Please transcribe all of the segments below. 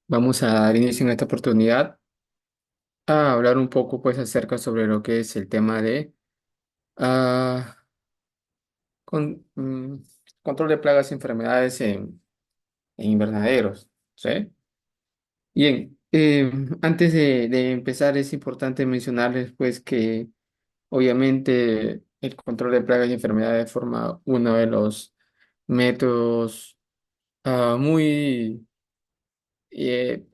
Vamos a dar inicio en esta oportunidad a hablar un poco pues acerca sobre lo que es el tema de ah, con- mm, control de plagas y enfermedades en invernaderos, ¿sí? Bien, antes de empezar es importante mencionarles pues que obviamente el control de plagas y enfermedades forma uno de los métodos muy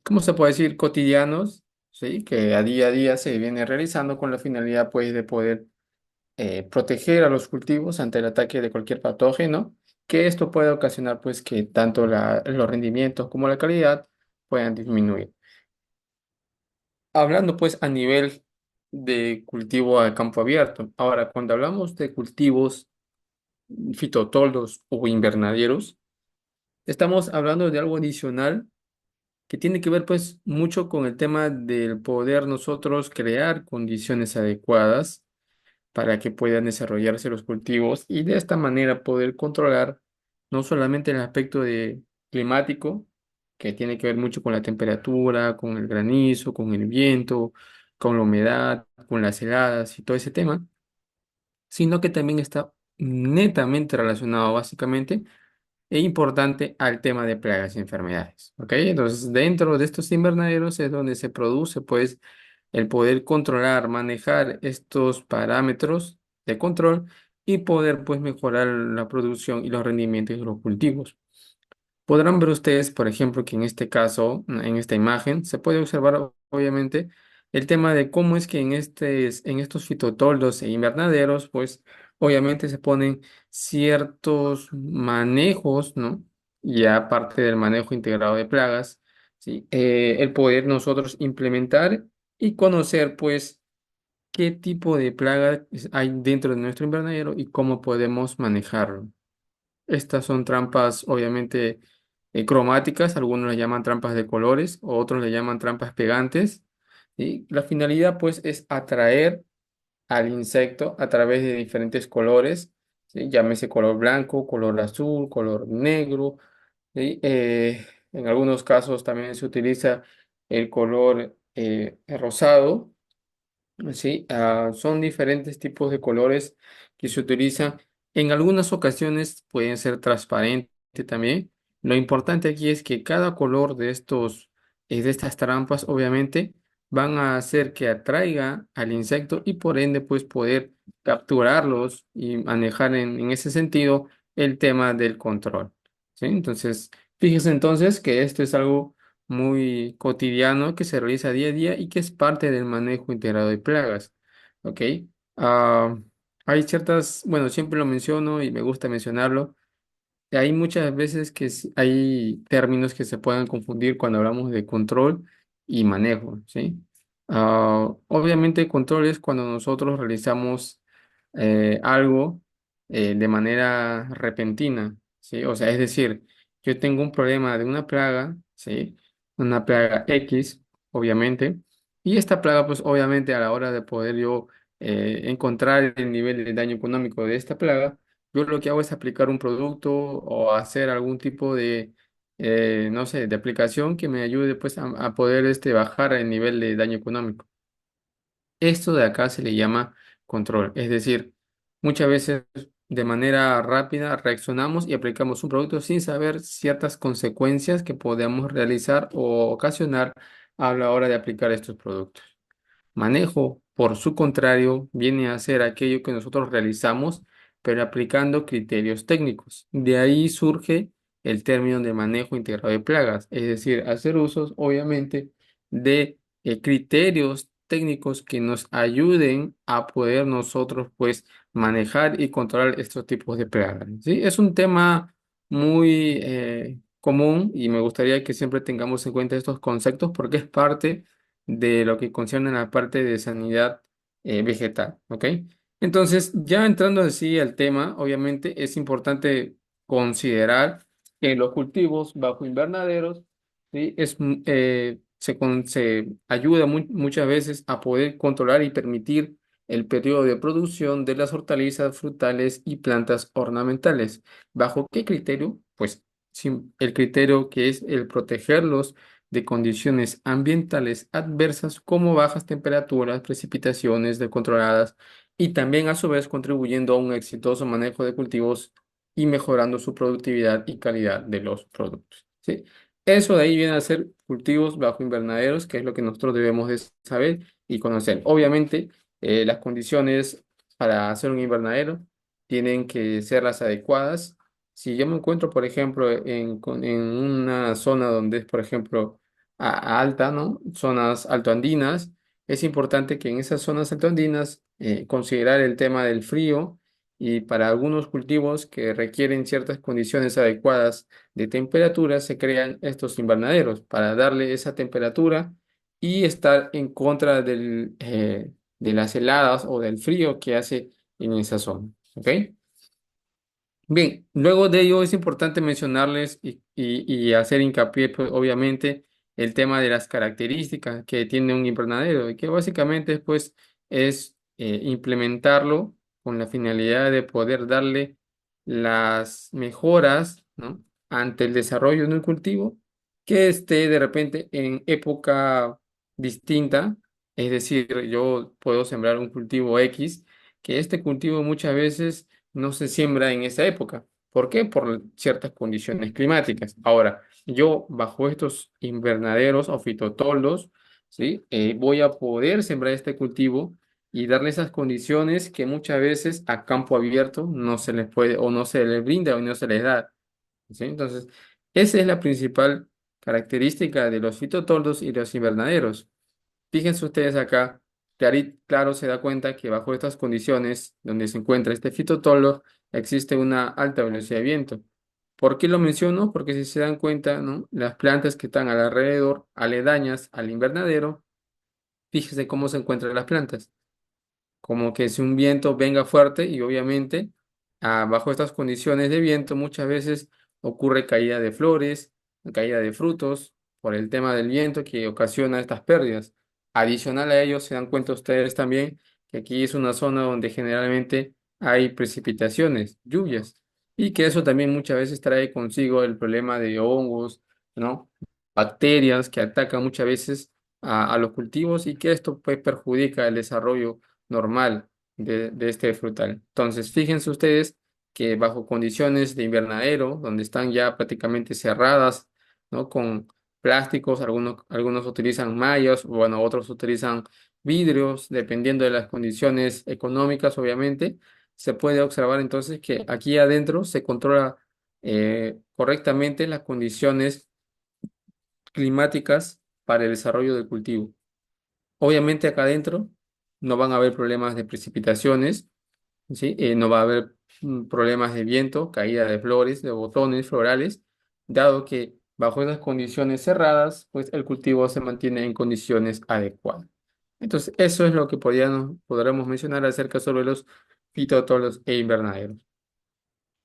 ¿cómo se puede decir? Cotidianos, ¿sí? Que a día se viene realizando con la finalidad, pues, de poder proteger a los cultivos ante el ataque de cualquier patógeno, que esto puede ocasionar, pues, que tanto los rendimientos como la calidad puedan disminuir. Hablando, pues, a nivel de cultivo a campo abierto. Ahora, cuando hablamos de cultivos fitotoldos o invernaderos, estamos hablando de algo adicional que tiene que ver pues mucho con el tema del poder nosotros crear condiciones adecuadas para que puedan desarrollarse los cultivos y de esta manera poder controlar no solamente el aspecto climático, que tiene que ver mucho con la temperatura, con el granizo, con el viento, con la humedad, con las heladas y todo ese tema, sino que también está netamente relacionado básicamente e importante al tema de plagas y enfermedades. ¿Ok? Entonces, dentro de estos invernaderos es donde se produce, pues, el poder controlar, manejar estos parámetros de control y poder, pues, mejorar la producción y los rendimientos de los cultivos. Podrán ver ustedes, por ejemplo, que en este caso, en esta imagen, se puede observar obviamente el tema de cómo es que en estos fitotoldos e invernaderos, pues obviamente se ponen ciertos manejos, ¿no? Y aparte del manejo integrado de plagas, ¿sí? El poder nosotros implementar y conocer, pues, qué tipo de plagas hay dentro de nuestro invernadero y cómo podemos manejarlo. Estas son trampas, obviamente, cromáticas, algunos le llaman trampas de colores, o otros le llaman trampas pegantes. Y la finalidad, pues, es atraer al insecto a través de diferentes colores, ¿sí? Llámese color blanco, color azul, color negro, ¿sí? En algunos casos también se utiliza el color rosado. Sí, son diferentes tipos de colores que se utilizan. En algunas ocasiones pueden ser transparentes también. Lo importante aquí es que cada color de estas trampas, obviamente, van a hacer que atraiga al insecto y por ende, pues poder capturarlos y manejar en ese sentido el tema del control. ¿Sí? Entonces, fíjese entonces que esto es algo muy cotidiano que se realiza día a día y que es parte del manejo integrado de plagas. ¿Ok? Ah, hay ciertas, bueno, siempre lo menciono y me gusta mencionarlo. Hay muchas veces hay términos que se pueden confundir cuando hablamos de control y manejo, ¿sí? Obviamente, control es cuando nosotros realizamos algo de manera repentina, ¿sí? O sea, es decir, yo tengo un problema de una plaga, ¿sí? Una plaga X, obviamente, y esta plaga, pues obviamente a la hora de poder yo encontrar el nivel de daño económico de esta plaga, yo lo que hago es aplicar un producto o hacer algún tipo no sé, de aplicación que me ayude pues a poder bajar el nivel de daño económico. Esto de acá se le llama control, es decir, muchas veces de manera rápida reaccionamos y aplicamos un producto sin saber ciertas consecuencias que podemos realizar o ocasionar a la hora de aplicar estos productos. Manejo, por su contrario, viene a ser aquello que nosotros realizamos, pero aplicando criterios técnicos. De ahí surge el término de manejo integrado de plagas, es decir, hacer usos, obviamente, de criterios técnicos que nos ayuden a poder nosotros, pues, manejar y controlar estos tipos de plagas. ¿Sí? Es un tema muy común y me gustaría que siempre tengamos en cuenta estos conceptos porque es parte de lo que concierne a la parte de sanidad vegetal, ¿ok? Entonces, ya entrando así al tema, obviamente es importante considerar que los cultivos bajo invernaderos, ¿sí? Se ayuda muchas veces a poder controlar y permitir el periodo de producción de las hortalizas, frutales y plantas ornamentales. ¿Bajo qué criterio? Pues el criterio que es el protegerlos de condiciones ambientales adversas como bajas temperaturas, precipitaciones descontroladas y también a su vez contribuyendo a un exitoso manejo de cultivos y mejorando su productividad y calidad de los productos. ¿Sí? Eso de ahí viene a ser cultivos bajo invernaderos, que es lo que nosotros debemos de saber y conocer. Obviamente, las condiciones para hacer un invernadero tienen que ser las adecuadas. Si yo me encuentro, por ejemplo, en una zona donde es, por ejemplo, alta, ¿no? Zonas altoandinas, es importante que en esas zonas altoandinas considerar el tema del frío y para algunos cultivos que requieren ciertas condiciones adecuadas de temperatura, se crean estos invernaderos para darle esa temperatura y estar en contra de las heladas o del frío que hace en esa zona. ¿Ok? Bien, luego de ello es importante mencionarles y hacer hincapié, pues, obviamente, el tema de las características que tiene un invernadero y que básicamente pues, es implementarlo con la finalidad de poder darle las mejoras, ¿no? ante el desarrollo de un cultivo que esté de repente en época distinta, es decir, yo puedo sembrar un cultivo X, que este cultivo muchas veces no se siembra en esa época. ¿Por qué? Por ciertas condiciones climáticas. Ahora, yo bajo estos invernaderos o fitotoldos, ¿sí? Voy a poder sembrar este cultivo y darle esas condiciones que muchas veces a campo abierto no se les puede o no se les brinda o no se les da. ¿Sí? Entonces, esa es la principal característica de los fitotoldos y los invernaderos. Fíjense ustedes acá, claro se da cuenta que bajo estas condiciones donde se encuentra este fitotolo existe una alta velocidad de viento. ¿Por qué lo menciono? Porque si se dan cuenta, ¿no? Las plantas que están alrededor, aledañas al invernadero, fíjense cómo se encuentran las plantas como que si un viento venga fuerte y obviamente bajo estas condiciones de viento muchas veces ocurre caída de flores, caída de frutos por el tema del viento que ocasiona estas pérdidas. Adicional a ello, se dan cuenta ustedes también que aquí es una zona donde generalmente hay precipitaciones, lluvias, y que eso también muchas veces trae consigo el problema de hongos, ¿no? Bacterias que atacan muchas veces a los cultivos y que esto pues perjudica el desarrollo normal de este frutal. Entonces, fíjense ustedes que bajo condiciones de invernadero, donde están ya prácticamente cerradas, ¿no? Con plásticos, algunos utilizan mallas, bueno, otros utilizan vidrios, dependiendo de las condiciones económicas, obviamente, se puede observar entonces que aquí adentro se controla correctamente las condiciones climáticas para el desarrollo del cultivo. Obviamente acá adentro no van a haber problemas de precipitaciones, ¿sí? No va a haber problemas de viento, caída de flores, de botones florales, dado que bajo esas condiciones cerradas, pues el cultivo se mantiene en condiciones adecuadas. Entonces, eso es lo que podríamos mencionar acerca sobre los fitotolos e invernaderos.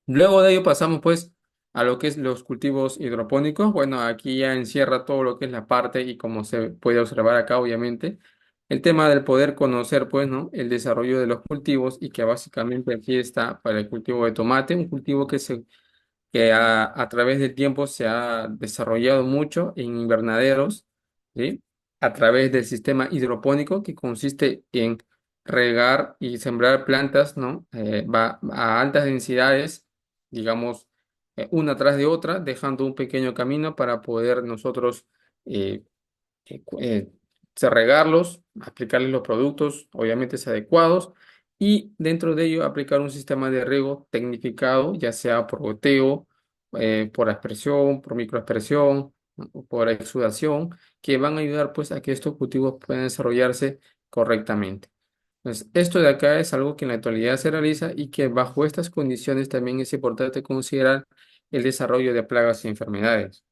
Luego de ello pasamos pues a lo que es los cultivos hidropónicos. Bueno, aquí ya encierra todo lo que es la parte y como se puede observar acá, obviamente, el tema del poder conocer pues, ¿no? El desarrollo de los cultivos y que básicamente aquí está para el cultivo de tomate, un cultivo que a través del tiempo se ha desarrollado mucho en invernaderos, ¿sí? A través del sistema hidropónico que consiste en regar y sembrar plantas, ¿no? Va a altas densidades, digamos, una tras de otra, dejando un pequeño camino para poder nosotros eh, eh, cu- eh, regarlos, aplicarles los productos, obviamente es adecuados, y dentro de ello aplicar un sistema de riego tecnificado, ya sea por goteo, por aspersión, por microaspersión, ¿no? O por exudación, que van a ayudar pues a que estos cultivos puedan desarrollarse correctamente. Entonces, esto de acá es algo que en la actualidad se realiza y que bajo estas condiciones también es importante considerar el desarrollo de plagas y enfermedades.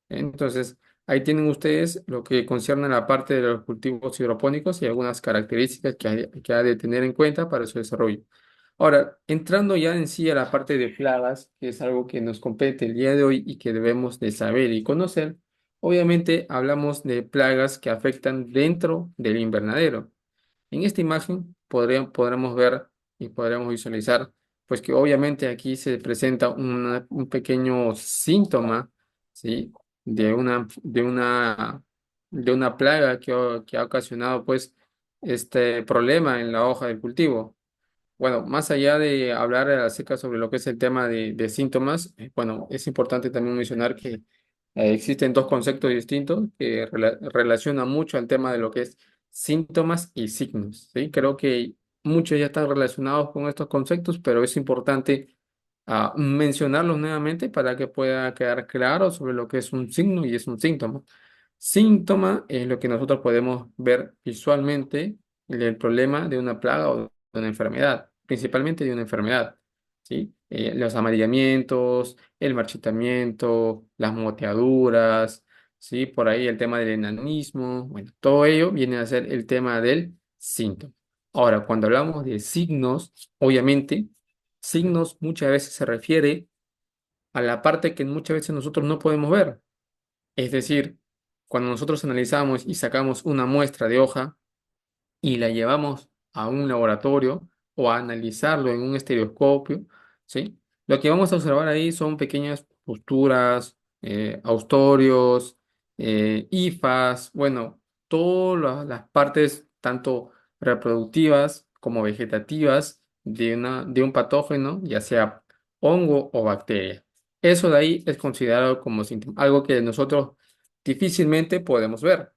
Entonces, ahí tienen ustedes lo que concierne a la parte de los cultivos hidropónicos y algunas características que ha de tener en cuenta para su desarrollo. Ahora, entrando ya en sí a la parte de plagas, que es algo que nos compete el día de hoy y que debemos de saber y conocer, obviamente hablamos de plagas que afectan dentro del invernadero. En esta imagen podremos ver y podremos visualizar pues que obviamente aquí se presenta un pequeño síntoma, ¿sí? De una plaga que ha ocasionado, pues, este problema en la hoja del cultivo. Bueno, más allá de hablar acerca sobre lo que es el tema de síntomas, bueno, es importante también mencionar que existen dos conceptos distintos que relacionan mucho al tema de lo que es síntomas y signos, ¿sí? Creo que muchos ya están relacionados con estos conceptos, pero es importante mencionarlos nuevamente para que pueda quedar claro sobre lo que es un signo y es un síntoma. Síntoma es lo que nosotros podemos ver visualmente el problema de una plaga o de una enfermedad, principalmente de una enfermedad, ¿sí? Los amarillamientos, el marchitamiento, las moteaduras, ¿sí? Por ahí el tema del enanismo, bueno, todo ello viene a ser el tema del síntoma. Ahora, cuando hablamos de signos, obviamente, signos muchas veces se refiere a la parte que muchas veces nosotros no podemos ver. Es decir, cuando nosotros analizamos y sacamos una muestra de hoja y la llevamos a un laboratorio o a analizarlo en un estereoscopio, ¿sí? Lo que vamos a observar ahí son pequeñas posturas, austorios, hifas, bueno, todas las partes, tanto reproductivas como vegetativas, de un patógeno, ya sea hongo o bacteria. Eso de ahí es considerado como síntoma, algo que nosotros difícilmente podemos ver.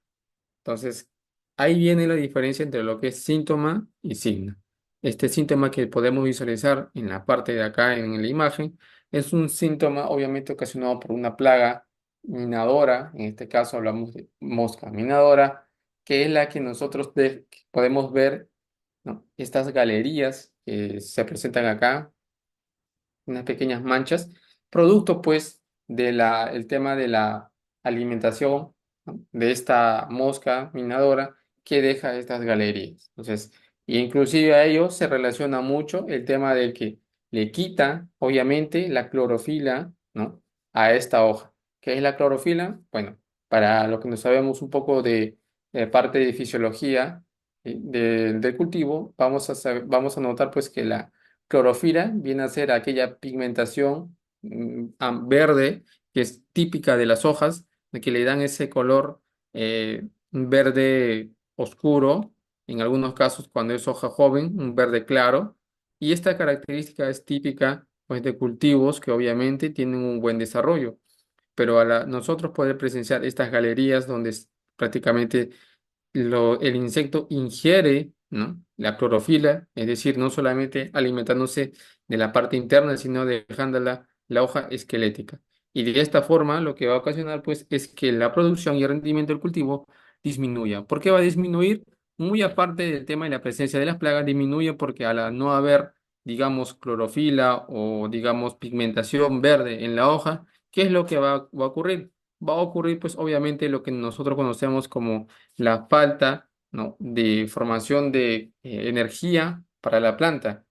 Entonces, ahí viene la diferencia entre lo que es síntoma y signo. Este síntoma que podemos visualizar en la parte de acá en la imagen es un síntoma obviamente ocasionado por una plaga minadora, en este caso hablamos de mosca minadora, que es la que nosotros podemos ver, ¿no? Estas galerías que se presentan acá, unas pequeñas manchas, producto pues el tema de la alimentación, ¿no? De esta mosca minadora que deja estas galerías. Entonces, y inclusive a ello se relaciona mucho el tema del que le quita, obviamente, la clorofila, ¿no? A esta hoja. ¿Qué es la clorofila? Bueno, para lo que no sabemos un poco de parte de fisiología del cultivo, vamos a notar pues que la clorofila viene a ser aquella pigmentación verde que es típica de las hojas, de que le dan ese color verde oscuro, en algunos casos cuando es hoja joven, un verde claro, y esta característica es típica pues, de cultivos que obviamente tienen un buen desarrollo, pero nosotros poder presenciar estas galerías donde prácticamente el insecto ingiere, ¿no? La clorofila, es decir, no solamente alimentándose de la parte interna, sino dejando la hoja esquelética. Y de esta forma, lo que va a ocasionar, pues, es que la producción y el rendimiento del cultivo disminuya. ¿Por qué va a disminuir? Muy aparte del tema de la presencia de las plagas, disminuye porque al no haber, digamos, clorofila o, digamos, pigmentación verde en la hoja, ¿qué es lo que va a ocurrir? Va a ocurrir, pues, obviamente, lo que nosotros conocemos como la falta, ¿no? de formación de energía para la planta.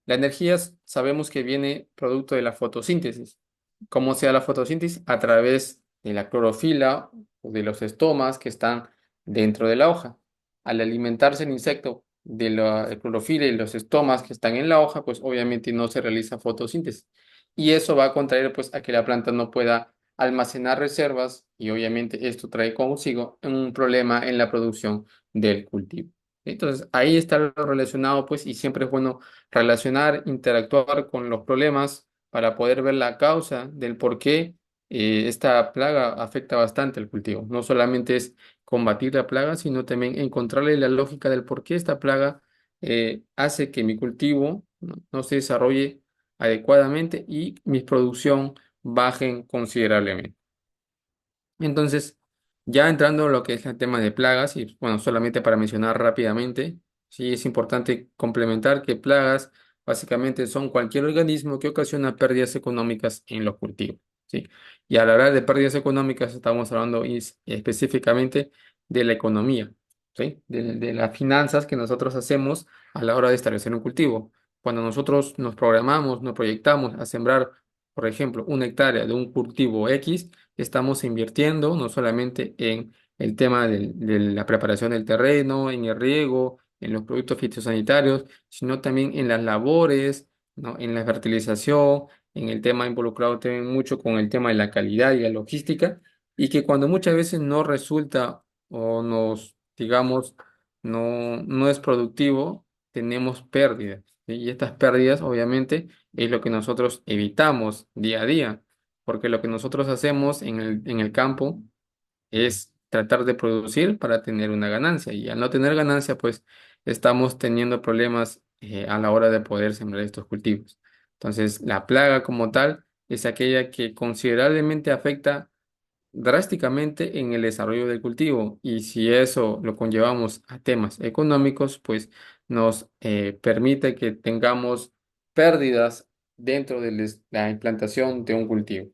La energía sabemos que viene producto de la fotosíntesis. ¿Cómo se da la fotosíntesis? A través de la clorofila o de los estomas que están dentro de la hoja. Al alimentarse el insecto de la clorofila y los estomas que están en la hoja, pues obviamente no se realiza fotosíntesis. Y eso va a contraer pues a que la planta no pueda almacenar reservas y obviamente esto trae consigo un problema en la producción del cultivo. Entonces ahí está lo relacionado pues y siempre es bueno relacionar, interactuar con los problemas para poder ver la causa del por qué esta plaga afecta bastante al cultivo. No solamente es combatir la plaga, sino también encontrarle la lógica del por qué esta plaga hace que mi cultivo no se desarrolle adecuadamente y mi producción bajen considerablemente. Entonces, ya entrando en lo que es el tema de plagas, y bueno, solamente para mencionar rápidamente, sí es importante complementar que plagas básicamente son cualquier organismo que ocasiona pérdidas económicas en los cultivos, ¿sí? Y al hablar de pérdidas económicas estamos hablando específicamente de la economía, ¿sí? De las finanzas que nosotros hacemos a la hora de establecer un cultivo. Cuando nosotros nos programamos, nos proyectamos a sembrar, por ejemplo, 1 hectárea de un cultivo X, estamos invirtiendo no solamente en el tema de la preparación del terreno, en el riego, en los productos fitosanitarios, sino también en las labores ¿no? En la fertilización, en el tema involucrado también mucho con el tema de la calidad y la logística, y que cuando muchas veces no resulta o nos, digamos, no es productivo, tenemos pérdidas, ¿sí? Y estas pérdidas, obviamente, es lo que nosotros evitamos día a día, porque lo que nosotros hacemos en el campo es tratar de producir para tener una ganancia. Y al no tener ganancia, pues estamos teniendo problemas a la hora de poder sembrar estos cultivos. Entonces, la plaga como tal es aquella que considerablemente afecta drásticamente en el desarrollo del cultivo. Y si eso lo conllevamos a temas económicos, pues nos permite que tengamos pérdidas dentro de la implantación de un cultivo.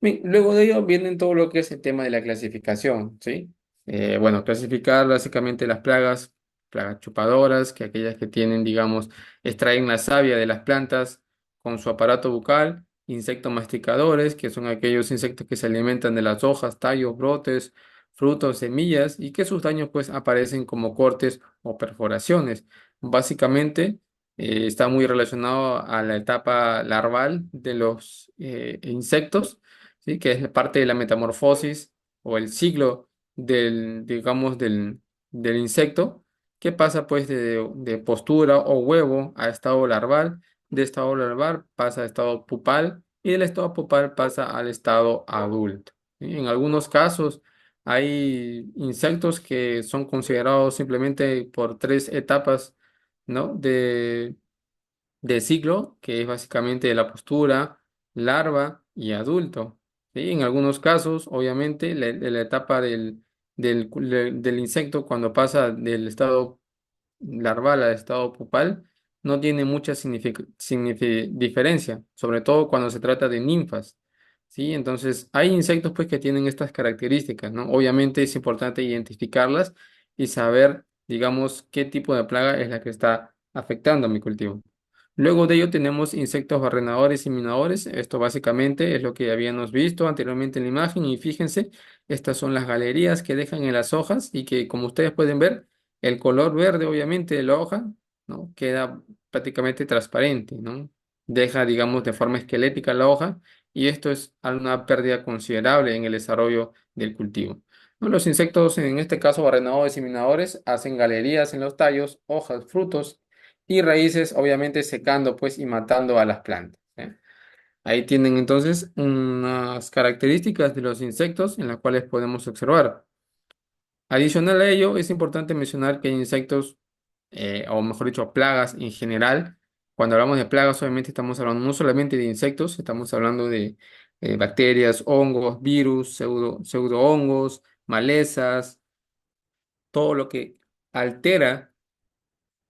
Bien, luego de ello viene todo lo que es el tema de la clasificación, ¿sí? Bueno, clasificar básicamente las plagas, plagas chupadoras, que aquellas que tienen, digamos, extraen la savia de las plantas con su aparato bucal, insectos masticadores, que son aquellos insectos que se alimentan de las hojas, tallos, brotes, frutos, semillas, y que sus daños pues aparecen como cortes o perforaciones. Básicamente, está muy relacionado a la etapa larval de los insectos, ¿sí? Que es parte de la metamorfosis o el ciclo digamos, del insecto, que pasa pues de postura o huevo a estado larval, de estado larval pasa a estado pupal y del estado pupal pasa al estado adulto, ¿sí? En algunos casos hay insectos que son considerados simplemente por tres etapas, ¿no? De ciclo, que es básicamente la postura, larva y adulto. ¿Sí? En algunos casos, obviamente, la etapa del insecto cuando pasa del estado larval al estado pupal no tiene mucha diferencia, sobre todo cuando se trata de ninfas. ¿Sí? Entonces, hay insectos pues que tienen estas características, ¿no? Obviamente es importante identificarlas y saber, digamos, qué tipo de plaga es la que está afectando a mi cultivo. Luego de ello tenemos insectos barrenadores y minadores. Esto básicamente es lo que habíamos visto anteriormente en la imagen y fíjense, estas son las galerías que dejan en las hojas y que como ustedes pueden ver, el color verde obviamente de la hoja, ¿no? Queda prácticamente transparente, ¿no? Deja, digamos, de forma esquelética la hoja y esto es una pérdida considerable en el desarrollo del cultivo. ¿No? Los insectos, en este caso barrenadores y minadores, hacen galerías en los tallos, hojas, frutos y raíces, obviamente secando pues y matando a las plantas, ¿eh? Ahí tienen entonces unas características de los insectos en las cuales podemos observar. Adicional a ello, es importante mencionar que hay insectos, o mejor dicho, plagas en general. Cuando hablamos de plagas, obviamente estamos hablando no solamente de insectos, estamos hablando de bacterias, hongos, virus, pseudo hongos, malezas, todo lo que altera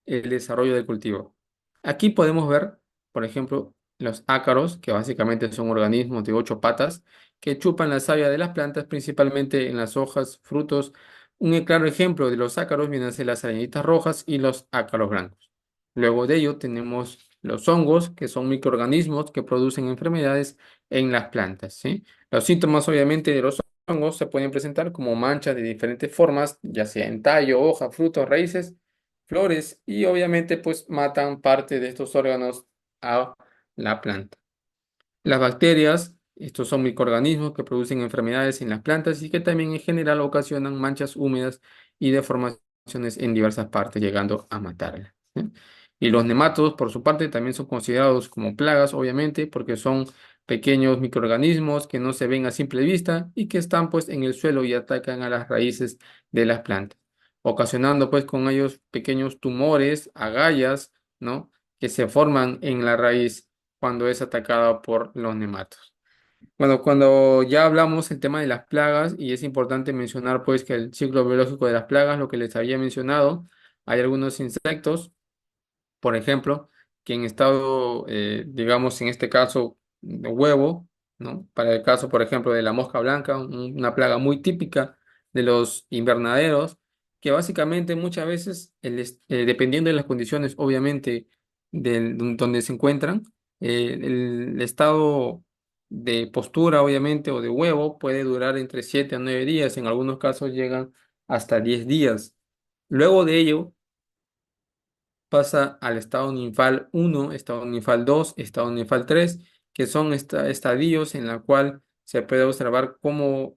el desarrollo del cultivo. Aquí podemos ver, por ejemplo, los ácaros, que básicamente son organismos de ocho patas que chupan la savia de las plantas, principalmente en las hojas, frutos. Un claro ejemplo de los ácaros vienen a ser las arañitas rojas y los ácaros blancos. Luego de ello tenemos los hongos, que son microorganismos que producen enfermedades en las plantas, ¿sí? Los síntomas, obviamente, de los hongos se pueden presentar como manchas de diferentes formas, ya sea en tallo, hoja, frutos, raíces, flores y obviamente pues matan parte de estos órganos a la planta. Las bacterias, estos son microorganismos que producen enfermedades en las plantas y que también en general ocasionan manchas húmedas y deformaciones en diversas partes, llegando a matarlas, ¿sí? Y los nematodos, por su parte, también son considerados como plagas, obviamente, porque son pequeños microorganismos que no se ven a simple vista y que están pues en el suelo y atacan a las raíces de las plantas, ocasionando pues con ellos pequeños tumores, agallas, ¿no? Que se forman en la raíz cuando es atacada por los nematos. Bueno, cuando ya hablamos el tema de las plagas, y es importante mencionar pues que el ciclo biológico de las plagas, lo que les había mencionado, hay algunos insectos, por ejemplo, que en estado, digamos, en este caso, de huevo, ¿no? Para el caso, por ejemplo, de la mosca blanca, una plaga muy típica de los invernaderos, que básicamente muchas veces, dependiendo de las condiciones, obviamente, donde se encuentran, el estado de postura, obviamente, o de huevo puede durar entre 7 a 9 días, en algunos casos llegan hasta 10 días. Luego de ello, pasa al estado ninfal uno, estado ninfal 2, estado ninfal 3, que son estadios en la cual se puede observar cómo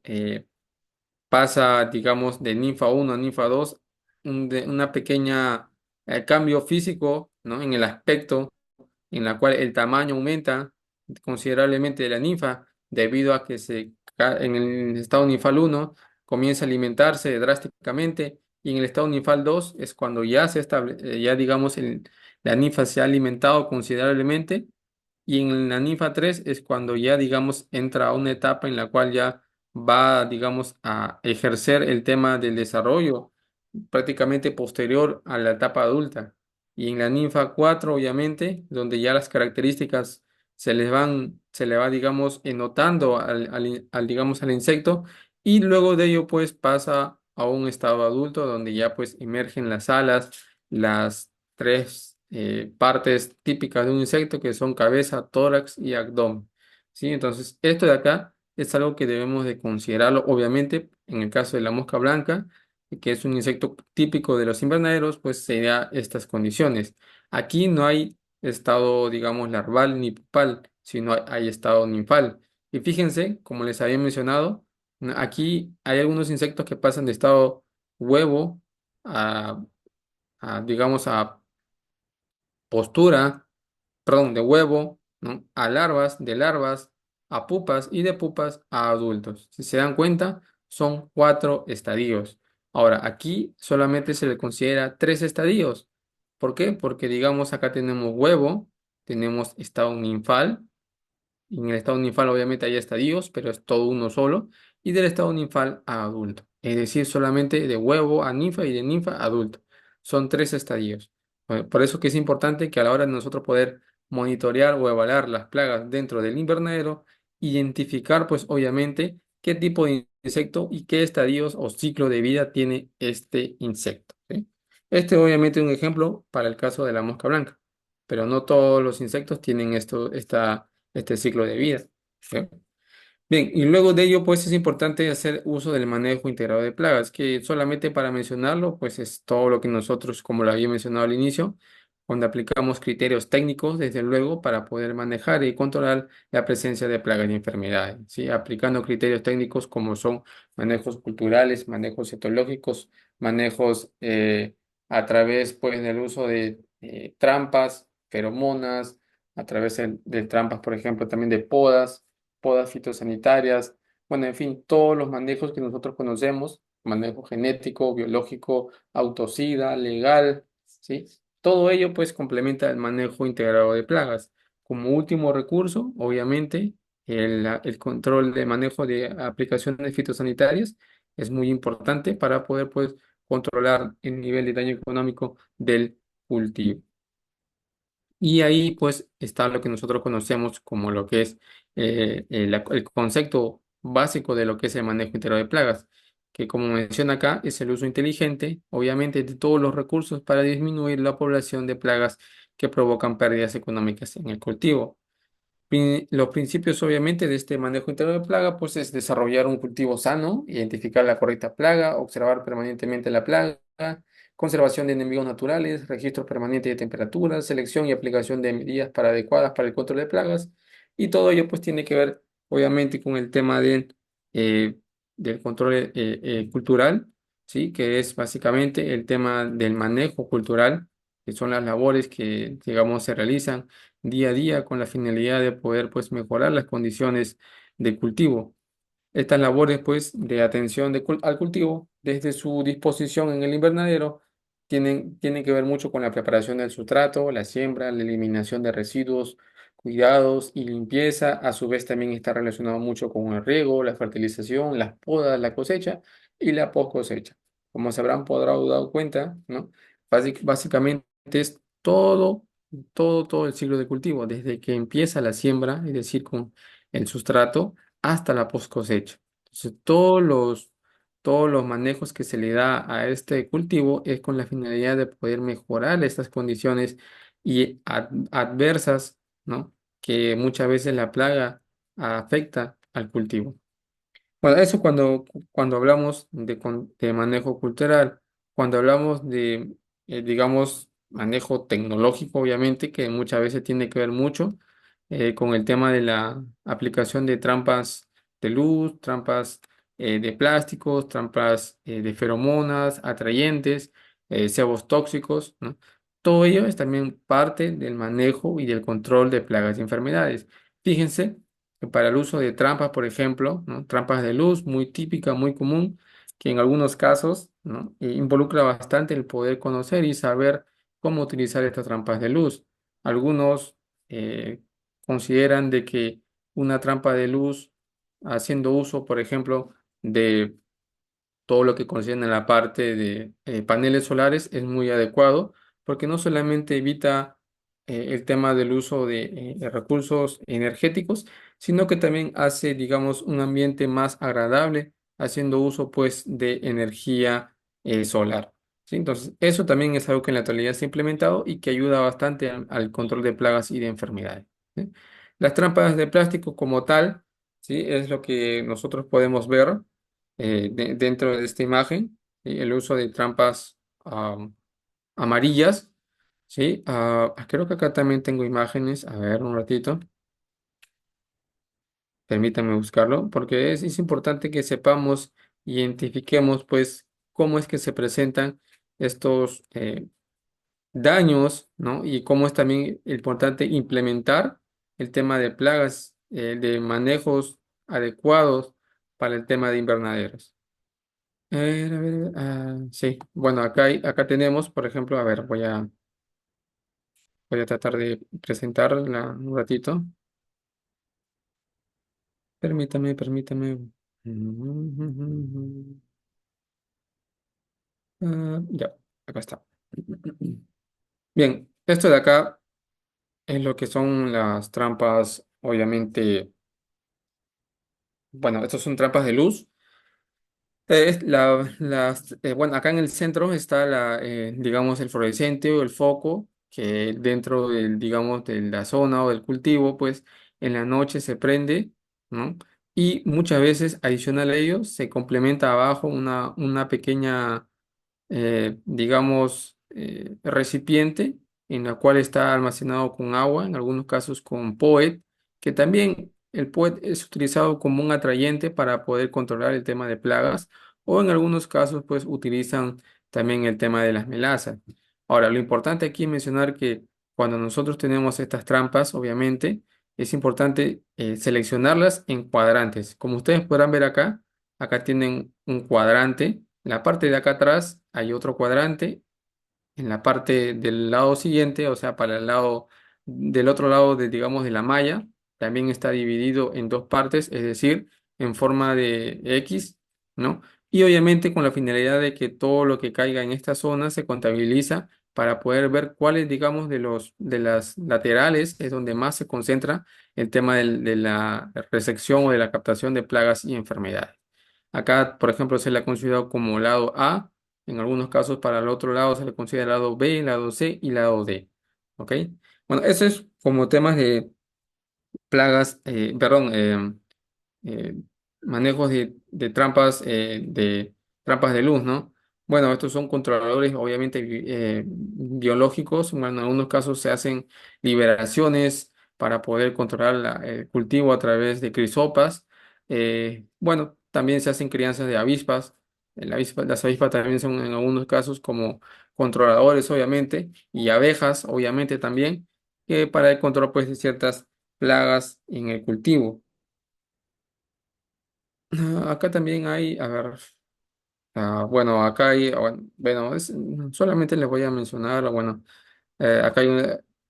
pasa, digamos, de ninfa uno a ninfa 2, una pequeña cambio físico, ¿no? En el aspecto en la cual el tamaño aumenta considerablemente de la ninfa debido a que en el estado ninfal uno comienza a alimentarse drásticamente y en el estado ninfal 2 es cuando ya digamos la ninfa se ha alimentado considerablemente y en la ninfa 3 es cuando ya digamos entra a una etapa en la cual ya va digamos a ejercer el tema del desarrollo prácticamente posterior a la etapa adulta. Y en la ninfa 4 obviamente, donde ya las características se le va, digamos, notando digamos, al insecto, y luego de ello, pues, pasa a un estado adulto, donde ya, pues, emergen las alas, las tres partes típicas de un insecto, que son cabeza, tórax y abdomen. ¿Sí? Entonces, esto de acá es algo que debemos de considerarlo, obviamente, en el caso de la mosca blanca, que es un insecto típico de los invernaderos, pues se da estas condiciones. Aquí no hay estado, digamos, larval ni pupal, sino hay estado ninfal. Y fíjense, como les había mencionado, aquí hay algunos insectos que pasan de estado huevo a, digamos, a postura, perdón, de huevo, ¿no? A larvas, de larvas, a pupas y de pupas a adultos. Si se dan cuenta, son cuatro estadios. Ahora, aquí solamente se le considera tres estadios. ¿Por qué? Porque digamos acá tenemos huevo, tenemos estado ninfal, y en el estado ninfal obviamente hay estadios, pero es todo uno solo, y del estado ninfal a adulto. Es decir, solamente de huevo a ninfa y de ninfa a adulto. Son tres estadios. Por eso que es importante que a la hora de nosotros poder monitorear o evaluar las plagas dentro del invernadero, identificar pues obviamente qué tipo de insecto y qué estadios o ciclo de vida tiene este insecto. ¿Sí? Este obviamente es un ejemplo para el caso de la mosca blanca, pero no todos los insectos tienen este ciclo de vida. ¿Sí? Bien, y luego de ello, pues es importante hacer uso del manejo integrado de plagas, que solamente para mencionarlo, pues es todo lo que nosotros, como lo había mencionado al inicio, cuando aplicamos criterios técnicos, desde luego, para poder manejar y controlar la presencia de plagas y enfermedades, ¿sí? Aplicando criterios técnicos como son manejos culturales, manejos etológicos, manejos a través, pues, del uso de trampas, feromonas, a través de trampas, por ejemplo, también de podas fitosanitarias, bueno, en fin, todos los manejos que nosotros conocemos, manejo genético, biológico, autocida, legal, ¿sí? Todo ello pues complementa el manejo integrado de plagas. Como último recurso, obviamente, el control de manejo de aplicaciones fitosanitarias es muy importante para poder pues controlar el nivel de daño económico del cultivo. Y ahí pues está lo que nosotros conocemos como lo que es el concepto básico de lo que es el manejo integral de plagas, que como menciona acá es el uso inteligente, obviamente, de todos los recursos para disminuir la población de plagas que provocan pérdidas económicas en el cultivo. Los principios, obviamente, de este manejo integral de plaga, pues es desarrollar un cultivo sano, identificar la correcta plaga, observar permanentemente la plaga, conservación de enemigos naturales, registro permanente de temperaturas, selección y aplicación de medidas adecuadas para el control de plagas. Y todo ello, pues, tiene que ver, obviamente, con el tema eh, del control cultural, ¿sí? Que es básicamente el tema del manejo cultural, que son las labores que, digamos, se realizan día a día con la finalidad de poder pues mejorar las condiciones de cultivo. Estas labores, pues, de atención al cultivo, desde su disposición en el invernadero, tienen que ver mucho con la preparación del sustrato, la siembra, la eliminación de residuos, cuidados y limpieza. A su vez, también está relacionado mucho con el riego, la fertilización, las podas, la cosecha y la post cosecha. Como se habrán podido dar cuenta, ¿no? Básicamente es todo el ciclo de cultivo, desde que empieza la siembra, es decir, con el sustrato, hasta la post cosecha. Entonces, todos los manejos que se le da a este cultivo es con la finalidad de poder mejorar estas condiciones y adversas, ¿no? Que muchas veces la plaga afecta al cultivo. Bueno, eso cuando hablamos de manejo cultural, cuando hablamos de, digamos, manejo tecnológico, obviamente, que muchas veces tiene que ver mucho con el tema de la aplicación de trampas de luz, trampas de plásticos, trampas de feromonas, atrayentes, cebos tóxicos, ¿no? Todo ello es también parte del manejo y del control de plagas y enfermedades. Fíjense que para el uso de trampas, por ejemplo, ¿no? Trampas de luz, muy típica, muy común, que en algunos casos, ¿no? Involucra bastante el poder conocer y saber cómo utilizar estas trampas de luz. Algunos eh, consideran de que una trampa de luz, haciendo uso, por ejemplo, de todo lo que concierne a la parte de paneles solares es muy adecuado porque no solamente evita el tema del uso de recursos energéticos, sino que también hace, digamos, un ambiente más agradable haciendo uso pues de energía solar. ¿Sí? Entonces, eso también es algo que en la actualidad se ha implementado y que ayuda bastante al control de plagas y de enfermedades. ¿Sí? Las trampas de plástico como tal, ¿sí? Es lo que nosotros podemos ver dentro de esta imagen, ¿sí? El uso de trampas amarillas, ¿sí? Creo que acá también tengo imágenes, a ver un ratito, permítanme buscarlo, porque es importante que sepamos, identifiquemos pues cómo es que se presentan estos daños, ¿no? Y cómo es también importante implementar el tema de plagas, de manejos adecuados para el tema de invernaderos. A ver, sí, bueno, acá tenemos, por ejemplo, a ver, voy a tratar de presentarla un ratito. Permítame. Ya, acá está. Bien, esto de acá es lo que son las trampas, obviamente, bueno, estas son trampas de luz. Bueno, acá en el centro está digamos, el fluorescente o el foco que dentro digamos, de la zona o del cultivo, pues en la noche se prende, ¿no? Y muchas veces, adicional a ello, se complementa abajo una pequeña digamos, recipiente en la cual está almacenado con agua, en algunos casos con POET, que también el POET es utilizado como un atrayente para poder controlar el tema de plagas, o en algunos casos, pues, utilizan también el tema de las melasas. Ahora, lo importante aquí es mencionar que cuando nosotros tenemos estas trampas, obviamente, es importante seleccionarlas en cuadrantes. Como ustedes podrán ver acá, acá tienen un cuadrante. En la parte de acá atrás hay otro cuadrante. En la parte del lado siguiente, o sea, para el lado del otro lado de, digamos, de la malla, también está dividido en dos partes, es decir, en forma de X, ¿no? Y obviamente con la finalidad de que todo lo que caiga en esta zona se contabiliza para poder ver cuáles, digamos, de las laterales es donde más se concentra el tema de la resección o de la captación de plagas y enfermedades. Acá, por ejemplo, se le ha considerado como lado A. En algunos casos, para el otro lado se le considera lado B, lado C y lado D. ¿Ok? Bueno, eso es como temas de plagas, perdón, eh, manejos de trampas de luz, ¿no? Bueno, estos son controladores, obviamente, biológicos. Bueno, en algunos casos se hacen liberaciones para poder controlar el cultivo a través de crisopas. Bueno, también se hacen crianzas de avispas. Las avispas también son en algunos casos como controladores, obviamente, y abejas, obviamente, también, que para el control, pues, de ciertas plagas en el cultivo. Acá también hay, a ver, bueno, acá hay, bueno, solamente les voy a mencionar, bueno, acá hay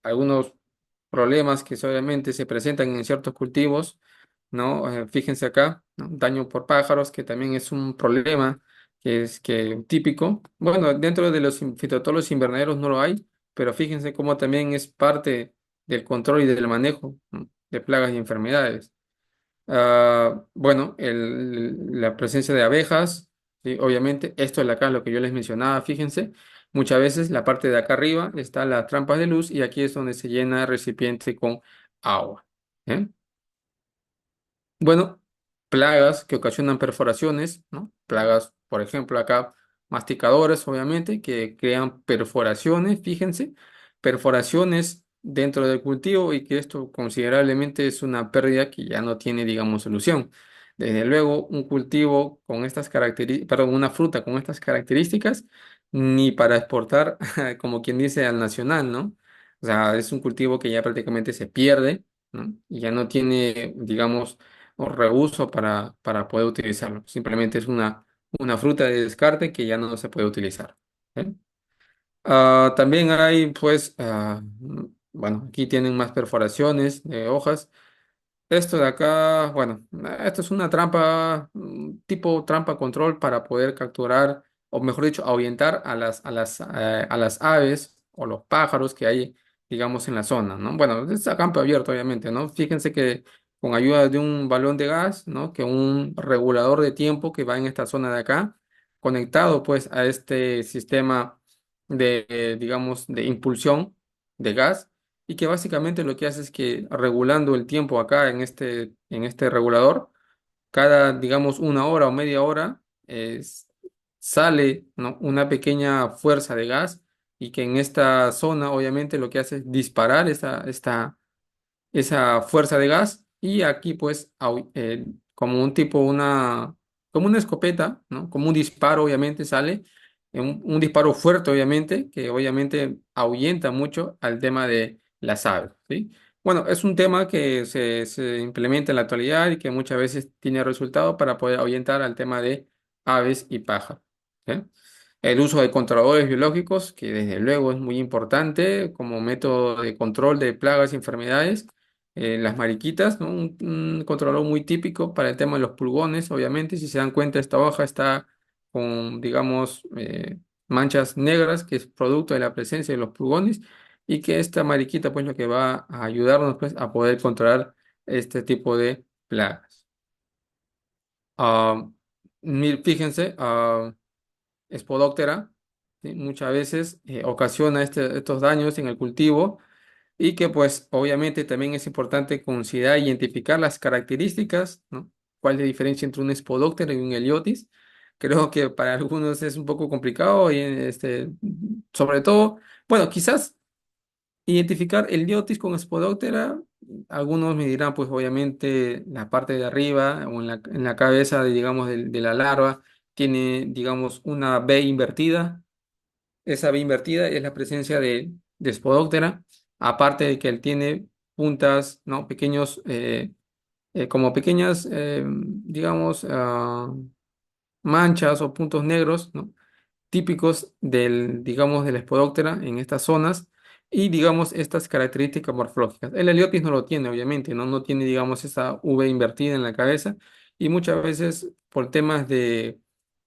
algunos problemas que obviamente se presentan en ciertos cultivos, ¿no? Fíjense acá, ¿no? Daño por pájaros, que también es un problema que es que típico. Bueno, dentro de los fitotólogos invernaderos no lo hay, pero fíjense cómo también es parte del control y del manejo, ¿no? De plagas y enfermedades. Bueno, la presencia de abejas, ¿sí? Obviamente, esto es acá lo que yo les mencionaba, fíjense, muchas veces la parte de acá arriba está las trampas de luz y aquí es donde se llena el recipiente con agua. ¿Eh? Bueno, plagas que ocasionan perforaciones, ¿no? Plagas, por ejemplo, acá. masticadores, obviamente, que crean perforaciones, fíjense, perforaciones dentro del cultivo y que esto considerablemente es una pérdida que ya no tiene, digamos, solución. Desde luego, un cultivo con estas características, perdón, una fruta con estas características, ni para exportar, como quien dice, al nacional, ¿no? O sea, es un cultivo que ya prácticamente se pierde, ¿no? Y ya no tiene, digamos, o reuso para poder utilizarlo. Simplemente es una fruta de descarte que ya no se puede utilizar. ¿Eh? También hay, pues, bueno, aquí tienen más perforaciones de hojas. Esto de acá, bueno, esto es una trampa, tipo trampa control para poder capturar, o mejor dicho, ahuyentar a las aves o los pájaros que hay, digamos, en la zona, ¿no? Bueno, es a campo abierto, obviamente, ¿no? Fíjense que con ayuda de un balón de gas, ¿no? Que un regulador de tiempo que va en esta zona de acá, conectado, pues, a este sistema de, digamos, de impulsión de gas y que básicamente lo que hace es que regulando el tiempo acá en este regulador, cada, digamos, una hora o media hora, sale, ¿no? Una pequeña fuerza de gas y que en esta zona obviamente lo que hace es disparar esa fuerza de gas y aquí pues como un tipo, como una escopeta, ¿no? Como un disparo obviamente sale, un disparo fuerte obviamente, que obviamente ahuyenta mucho al tema de las aves, ¿sí? Bueno, es un tema que se implementa en la actualidad y que muchas veces tiene resultado para poder ahuyentar al tema de aves y pájaros. ¿Sí? El uso de controladores biológicos, que desde luego es muy importante como método de control de plagas y enfermedades, las mariquitas, ¿no? Un controlador muy típico para el tema de los pulgones, obviamente, si se dan cuenta, esta hoja está con, digamos, manchas negras, que es producto de la presencia de los pulgones, y que esta mariquita, pues, lo que va a ayudarnos, pues, a poder controlar este tipo de plagas. Ah, Fíjense, Spodoptera, ¿sí? Muchas veces ocasiona estos daños en el cultivo y que pues obviamente también es importante considerar e identificar las características, ¿no? ¿Cuál es la diferencia entre un Spodoptera y un Heliotis? Creo que para algunos es un poco complicado y sobre todo, bueno, quizás identificar el Heliotis con Spodoptera, algunos me dirán pues obviamente la parte de arriba o en la cabeza de, digamos, de la larva tiene, digamos, una B invertida. Esa B invertida es la presencia de Spodoptera, aparte de que él tiene puntas, ¿no? Pequeños, como pequeñas, digamos, manchas o puntos negros, ¿no? Típicos del, digamos, del Spodoptera en estas zonas y, digamos, estas características morfológicas. El Heliotis no lo tiene, obviamente, ¿no? No tiene, digamos, esa V invertida en la cabeza y muchas veces por temas de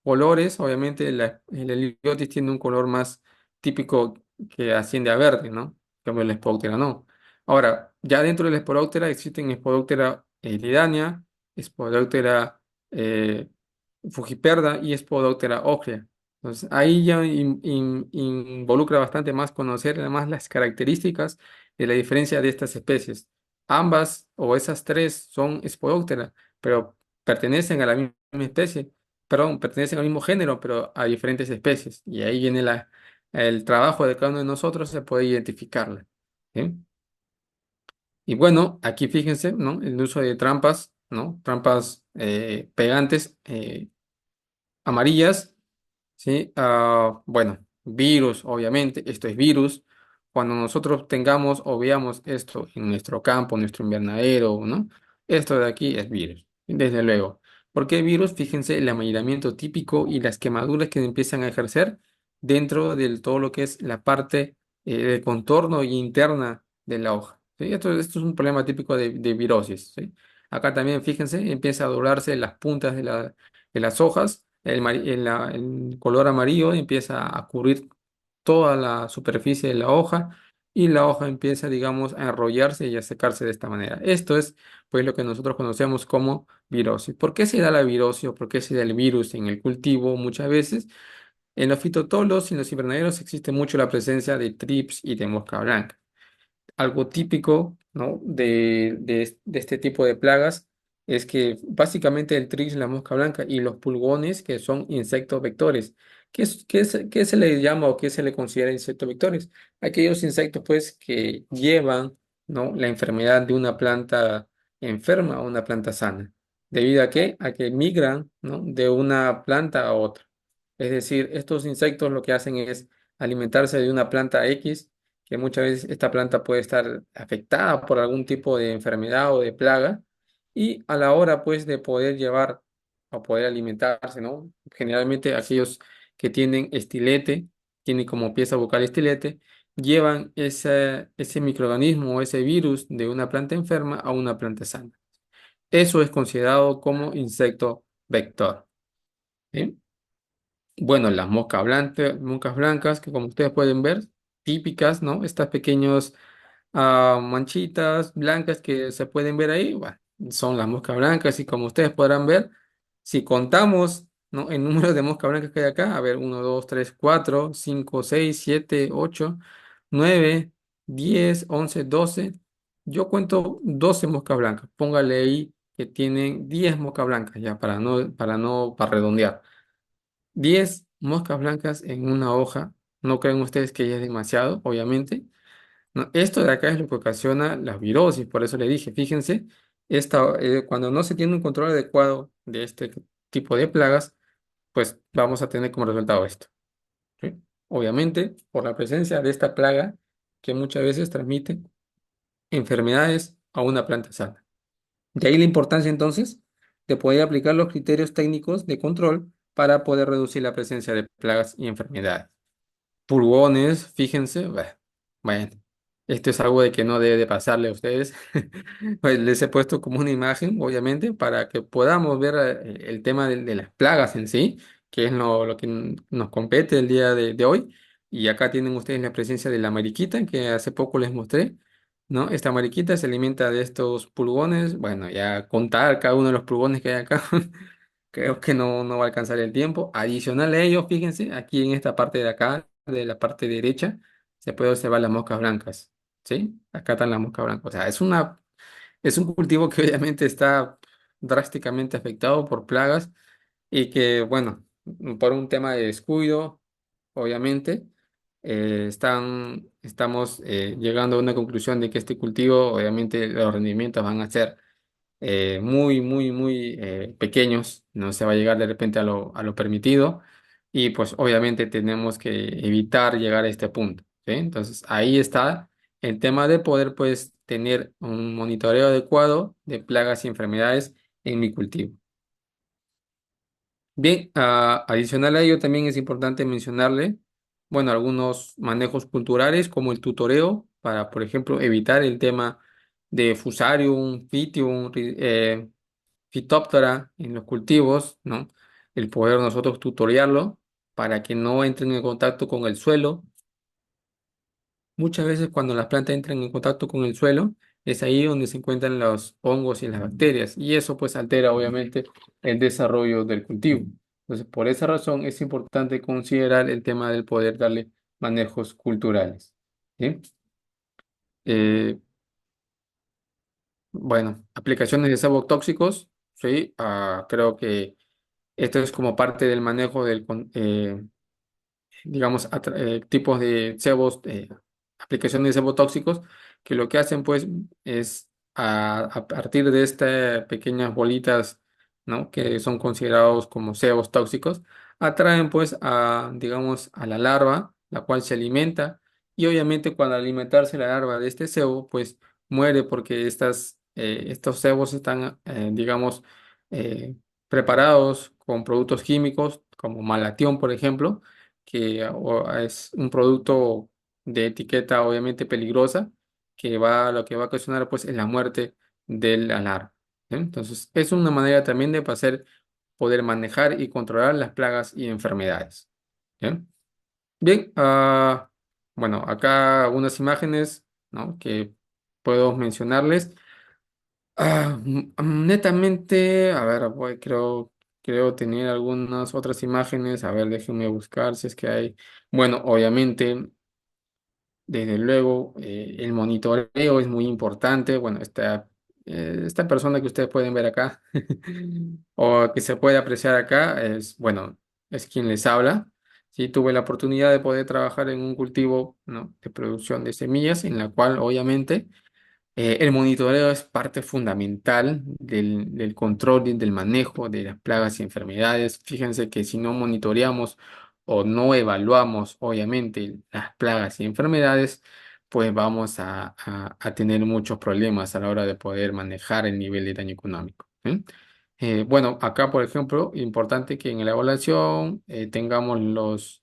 colores, obviamente el Heliotis tiene un color más típico que asciende a verde, ¿no? En cambio el Spodoptera no. Ahora, ya dentro del Spodoptera existen Spodoptera eridánea, Spodoptera Fujiperda y Spodoptera ocrea. Entonces, ahí ya involucra bastante más conocer además las características de la diferencia de estas especies. Ambas o esas tres son Spodoptera, pero pertenecen a la misma especie, perdón, pertenecen al mismo género, pero a diferentes especies. Y ahí viene el trabajo de cada uno de nosotros, se puede identificarla. ¿Sí? Y bueno, aquí fíjense, ¿no? El uso de trampas, ¿no? Trampas pegantes amarillas. Sí, bueno, virus, obviamente, esto es virus. Cuando nosotros tengamos o veamos esto en nuestro campo, nuestro invernadero, ¿no? Esto de aquí es virus, desde luego. ¿Por qué virus? Fíjense el amarillamiento típico y las quemaduras que empiezan a ejercer dentro de todo lo que es la parte de contorno y interna de la hoja. ¿Sí? Esto es un problema típico de virosis. ¿Sí? Acá también, fíjense, empieza a doblarse las puntas de las hojas el color amarillo empieza a cubrir toda la superficie de la hoja y la hoja empieza, digamos, a enrollarse y a secarse de esta manera. Esto es, pues, lo que nosotros conocemos como virosis. ¿Por qué se da la virosis o por qué se da el virus en el cultivo muchas veces? En los fitotolos y en los invernaderos existe mucho la presencia de trips y de mosca blanca algo típico, ¿no? de este tipo de plagas es que básicamente el trix, la mosca blanca y los pulgones, que son insectos vectores, ¿Qué se le llama o qué se le considera insectos vectores? Aquellos insectos, pues, que llevan, ¿no?, la enfermedad de una planta enferma a una planta sana. ¿Debido a qué? A que migran, ¿no?, de una planta a otra. Es decir, estos insectos lo que hacen es alimentarse de una planta X, que muchas veces esta planta puede estar afectada por algún tipo de enfermedad o de plaga, y a la hora, pues, de poder llevar o poder alimentarse, ¿no? Generalmente aquellos que tienen estilete, tienen como pieza vocal estilete, llevan ese microorganismo o ese virus de una planta enferma a una planta sana. Eso es considerado como insecto vector. ¿Sí? Bueno, las moscas blancas, que como ustedes pueden ver, típicas, ¿no? Estas pequeños manchitas blancas que se pueden ver ahí, bueno, son las moscas blancas y como ustedes podrán ver, si contamos, ¿no?, el número de moscas blancas que hay acá, a ver, 1, 2, 3, 4, 5, 6, 7, 8, 9, 10, 11, 12, yo cuento 12 moscas blancas, póngale ahí que tienen 10 moscas blancas, ya para redondear. 10 moscas blancas en una hoja, ¿no creen ustedes que ya es demasiado? Obviamente. No, esto de acá es lo que ocasiona la virosis, por eso le dije, fíjense, cuando no se tiene un control adecuado de este tipo de plagas, pues vamos a tener como resultado esto. ¿Sí? Obviamente, por la presencia de esta plaga que muchas veces transmite enfermedades a una planta sana. De ahí la importancia entonces de poder aplicar los criterios técnicos de control para poder reducir la presencia de plagas y enfermedades. Pulgones, fíjense, bueno, esto es algo de que no debe de pasarle a ustedes. Pues les he puesto como una imagen, obviamente, para que podamos ver el tema de las plagas en sí, que es lo que nos compete el día de hoy. Y acá tienen ustedes la presencia de la mariquita que hace poco les mostré, ¿no? Esta mariquita se alimenta de estos pulgones. Bueno, ya contar cada uno de los pulgones que hay acá. Creo que no va a alcanzar el tiempo. Adicional a ello, fíjense, aquí en esta parte de acá, de la parte derecha, se puede observar las moscas blancas. ¿Sí? Acá están las moscas blancas. O sea, es un cultivo que obviamente está drásticamente afectado por plagas y que, bueno, por un tema de descuido, obviamente, estamos llegando a una conclusión de que este cultivo, obviamente, los rendimientos van a ser muy pequeños, no se va a llegar de repente a lo permitido y pues obviamente tenemos que evitar llegar a este punto, ¿sí? Entonces ahí está el tema de poder pues tener un monitoreo adecuado de plagas y enfermedades en mi cultivo. Bien, adicional a ello también es importante mencionarle, bueno, algunos manejos culturales como el tutoreo para, por ejemplo, evitar el tema de fusarium, fitium, Phytophthora en los cultivos, ¿no? El poder nosotros tutoriarlo para que no entren en contacto con el suelo. Muchas veces cuando las plantas entran en contacto con el suelo, es ahí donde se encuentran los hongos y las bacterias, y eso pues altera obviamente el desarrollo del cultivo. Entonces, por esa razón es importante considerar el tema del poder darle manejos culturales. ¿Sí? Eh, bueno, aplicaciones de tóxicos, sí, creo que esto es como parte del manejo digamos, tipos de cebos, aplicaciones de cebotóxicos, que lo que hacen pues es a partir de estas pequeñas bolitas, ¿no?, que son considerados como cebos tóxicos, atraen pues digamos, a la larva, la cual se alimenta, y obviamente cuando al alimentarse la larva de este cebo, pues muere porque estos cebos están, digamos, preparados con productos químicos como malatión, por ejemplo, que es un producto de etiqueta obviamente peligrosa, lo que va a ocasionar pues es la muerte del alar. ¿Sí? Entonces, es una manera también de poder manejar y controlar las plagas y enfermedades. ¿Sí? Bien, bueno, acá algunas imágenes, ¿no?, que puedo mencionarles. Netamente, a ver, creo tener algunas otras imágenes. A ver, déjenme buscar si es que hay. Bueno, obviamente, desde luego, el monitoreo es muy importante. Bueno, esta persona que ustedes pueden ver acá, o que se puede apreciar acá, bueno, es quien les habla. Sí, tuve la oportunidad de poder trabajar en un cultivo, ¿no?, de producción de semillas, en la cual obviamente el monitoreo es parte fundamental del control y del manejo de las plagas y enfermedades. Fíjense que si no monitoreamos o no evaluamos, obviamente, las plagas y enfermedades, pues vamos a tener muchos problemas a la hora de poder manejar el nivel de daño económico. ¿Sí? Bueno, acá, por ejemplo, importante que en la evaluación tengamos los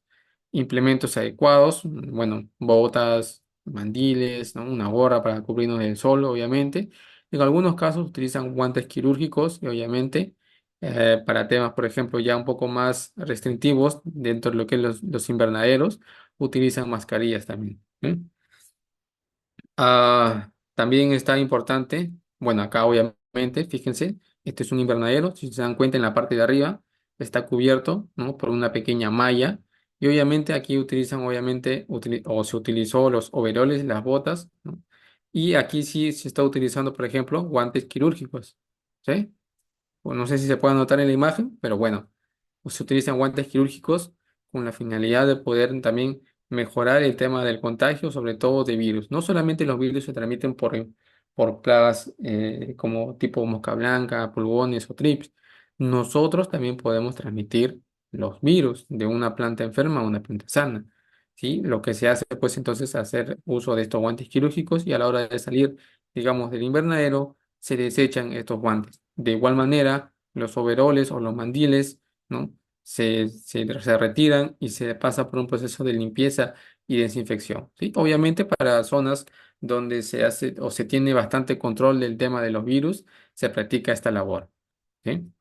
implementos adecuados, bueno, botas, mandiles, ¿no?, una gorra para cubrirnos del sol, obviamente. En algunos casos utilizan guantes quirúrgicos, y obviamente, para temas, por ejemplo, ya un poco más restrictivos, dentro de lo que es los invernaderos, utilizan mascarillas también. ¿Sí? También está importante, bueno, acá obviamente, fíjense, este es un invernadero, si se dan cuenta en la parte de arriba está cubierto, ¿no?, por una pequeña malla, y obviamente aquí utilizan, obviamente, o se utilizó los overoles, las botas, ¿no? Y aquí sí se está utilizando, por ejemplo, guantes quirúrgicos, ¿sí? O no sé si se puede notar en la imagen, pero bueno, se utilizan guantes quirúrgicos con la finalidad de poder también mejorar el tema del contagio, sobre todo de virus. No solamente los virus se transmiten por plagas como tipo mosca blanca, pulgones o trips. Nosotros también podemos transmitir los virus de una planta enferma a una planta sana. ¿Sí? Lo que se hace, pues entonces, hacer uso de estos guantes quirúrgicos, y a la hora de salir, digamos, del invernadero, se desechan estos guantes. De igual manera, los overoles o los mandiles, ¿no?, se retiran y se pasa por un proceso de limpieza y desinfección, ¿sí? Obviamente, para zonas donde se hace o se tiene bastante control del tema de los virus, se practica esta labor, ¿sí?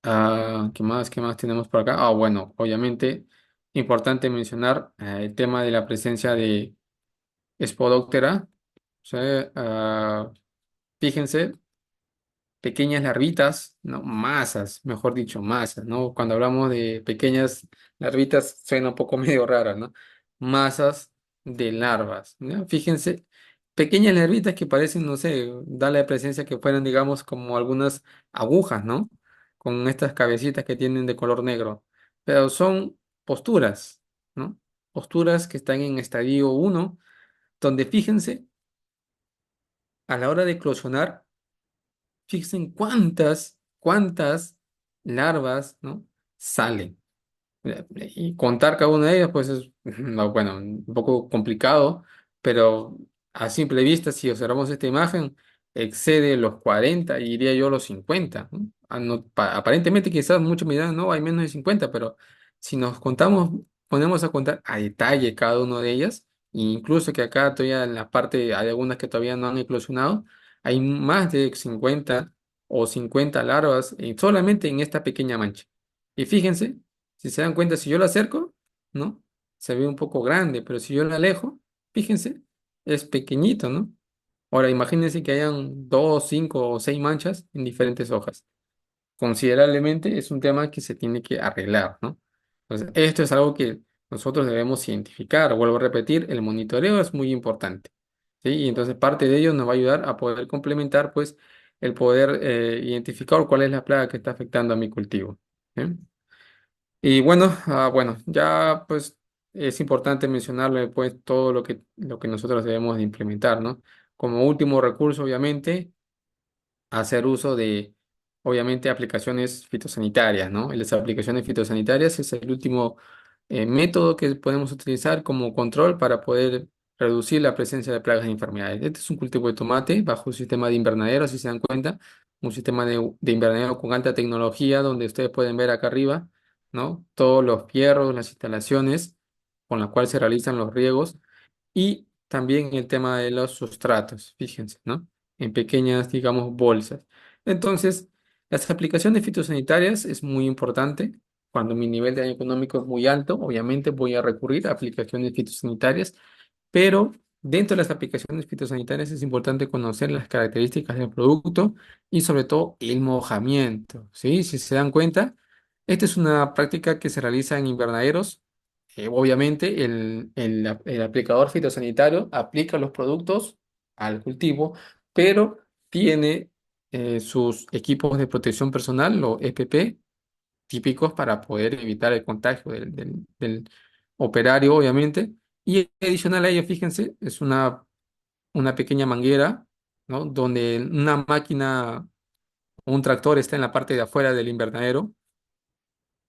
¿Qué más? ¿Qué más tenemos por acá? Bueno, obviamente, importante mencionar el tema de la presencia de Spodoptera. ¿Sí? Fíjense, pequeñas larvitas, ¿no? Masas, mejor dicho, masas, ¿no? Cuando hablamos de pequeñas larvitas suena un poco medio rara, ¿no? Masas de larvas, ¿no? Fíjense, pequeñas larvitas que parecen, no sé, da la presencia que fueran, digamos, como algunas agujas, ¿no? Con estas cabecitas que tienen de color negro, pero son posturas, ¿no? Posturas que están en estadio uno, donde fíjense, a la hora de eclosionar, fíjense cuántas larvas, ¿no?, salen. Y contar cada una de ellas, pues es, no, bueno, un poco complicado, pero a simple vista, si observamos esta imagen, excede los 40 y diría yo los 50, ¿no? Aparentemente quizás muchos me dirán, no, hay menos de 50, pero si nos contamos, ponemos a contar a detalle cada una de ellas, e incluso que acá todavía en la parte hay algunas que todavía no han eclosionado, hay más de 50 o 50 larvas solamente en esta pequeña mancha. Y fíjense, si se dan cuenta, si yo lo acerco, ¿no?, se ve un poco grande, pero si yo lo alejo, fíjense, es pequeñito, ¿no? Ahora imagínense que hayan dos, cinco o seis manchas en diferentes hojas. Considerablemente es un tema que se tiene que arreglar, ¿no? Entonces, esto es algo que nosotros debemos identificar. Vuelvo a repetir, el monitoreo es muy importante, ¿sí? Y entonces parte de ello nos va a ayudar a poder complementar, pues, el poder identificar cuál es la plaga que está afectando a mi cultivo. ¿Sí? Y bueno, bueno, ya pues es importante mencionarle pues todo lo que nosotros debemos de implementar, ¿no? Como último recurso, obviamente, hacer uso de, obviamente, aplicaciones fitosanitarias, ¿no? Y las aplicaciones fitosanitarias es el último método que podemos utilizar como control para poder reducir la presencia de plagas e enfermedades. Este es un cultivo de tomate bajo un sistema de invernadero, si se dan cuenta, un sistema de invernadero con alta tecnología, donde ustedes pueden ver acá arriba, ¿no?, todos los fierros, las instalaciones con las cuales se realizan los riegos, y también el tema de los sustratos, fíjense, ¿no?, en pequeñas, digamos, bolsas. Entonces, las aplicaciones fitosanitarias es muy importante. Cuando mi nivel de daño económico es muy alto, obviamente voy a recurrir a aplicaciones fitosanitarias, pero dentro de las aplicaciones fitosanitarias es importante conocer las características del producto y sobre todo el mojamiento, ¿sí? Si se dan cuenta, esta es una práctica que se realiza en invernaderos. Obviamente el aplicador fitosanitario aplica los productos al cultivo, pero tiene sus equipos de protección personal, o EPP, típicos para poder evitar el contagio del operario, obviamente. Y adicional a ello, fíjense, es una pequeña manguera, ¿no? Donde una máquina o un tractor está en la parte de afuera del invernadero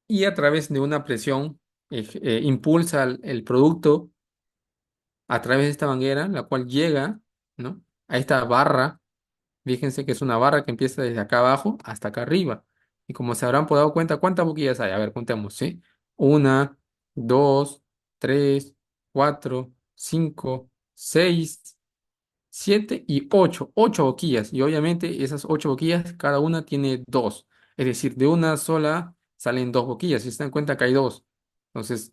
y a través de una presión impulsa el producto a través de esta manguera, la cual llega, ¿no? A esta barra. Fíjense que es una barra que empieza desde acá abajo hasta acá arriba. Y como se habrán dado cuenta, ¿cuántas boquillas hay? A ver, contemos, ¿sí? Una, dos, tres, cuatro, cinco, seis, siete y ocho. Ocho boquillas. Y obviamente esas ocho boquillas, cada una tiene dos. Es decir, de una sola salen dos boquillas. Si se dan cuenta que hay dos. Entonces,